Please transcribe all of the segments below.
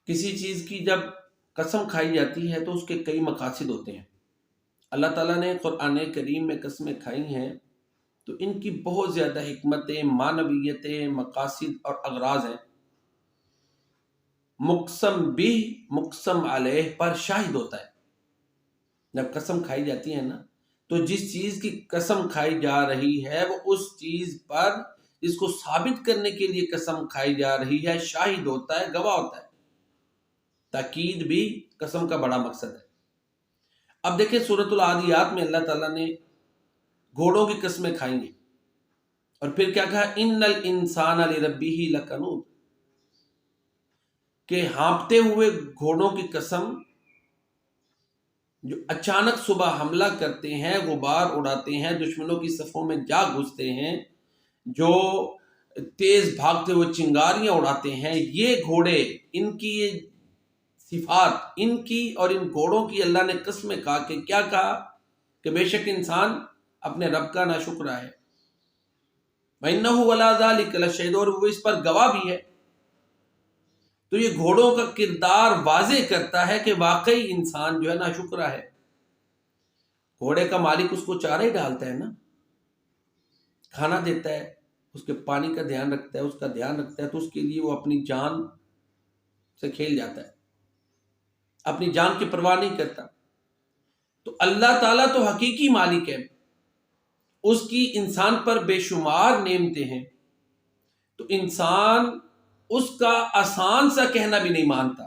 کسی چیز کی جب قسم کھائی جاتی ہے تو اس کے کئی مقاصد ہوتے ہیں. اللہ تعالیٰ نے قرآن کریم میں قسمیں کھائی ہیں تو ان کی بہت زیادہ حکمتیں، معنویتیں، مقاصد اور اغراض ہیں. مقسم بھی مقسم علیہ پر شاہد ہوتا ہے. جب قسم کھائی جاتی ہے نا تو جس چیز کی قسم کھائی جا رہی ہے وہ اس چیز پر جس کو ثابت کرنے کے لیے قسم کھائی جا رہی ہے شاہد ہوتا ہے، گواہ ہوتا ہے. تاکید بھی قسم کا بڑا مقصد ہے. اب دیکھیں سورۃ العادیات میں اللہ تعالیٰ نے گھوڑوں کی قسمیں کھائیں گے اور پھر کیا کہا، ان الانسان لربہ لکنود، کہ ہانپتے ہوئے گھوڑوں کی قسم جو اچانک صبح حملہ کرتے ہیں، غبار اڑاتے ہیں، دشمنوں کی صفوں میں جا گھستے ہیں، جو تیز بھاگتے ہوئے چنگاریاں اڑاتے ہیں، یہ گھوڑے، ان کی یہ صفات، ان کی اور ان گھوڑوں کی اللہ نے قسمیں کھا کے کیا کہا کہ بے شک انسان اپنے رب کا ناشکرا ہے. وَإِنَّهُ وَلَا ذَلِكَ لَشَهِيدٌ، اور وہ اس پر گواہ بھی ہے. تو یہ گھوڑوں کا کردار واضح کرتا ہے کہ واقعی انسان جو ہے ناشکرا ہے. گھوڑے کا مالک اس کو چارہ ہی ڈالتا ہے نا، کھانا دیتا ہے، اس کے پانی کا دھیان رکھتا ہے، اس کا دھیان رکھتا ہے، تو اس کے لیے وہ اپنی جان سے کھیل جاتا ہے، اپنی جان کی پرواہ نہیں کرتا. تو اللہ تعالیٰ تو حقیقی مالک ہے، اس کی انسان پر بے شمار نعمتیں ہیں، تو انسان اس کا آسان سا کہنا بھی نہیں مانتا.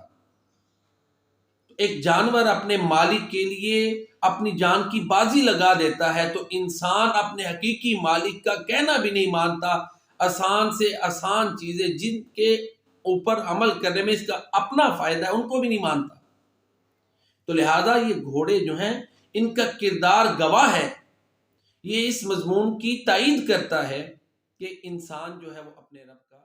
ایک جانور اپنے مالک کے لیے اپنی جان کی بازی لگا دیتا ہے، تو انسان اپنے حقیقی مالک کا کہنا بھی نہیں مانتا. آسان سے آسان چیزیں جن کے اوپر عمل کرنے میں اس کا اپنا فائدہ ہے ان کو بھی نہیں مانتا. تو لہذا یہ گھوڑے جو ہیں ان کا کردار گواہ ہے. یہ اس مضمون کی تائید کرتا ہے کہ انسان جو ہے وہ اپنے رب کا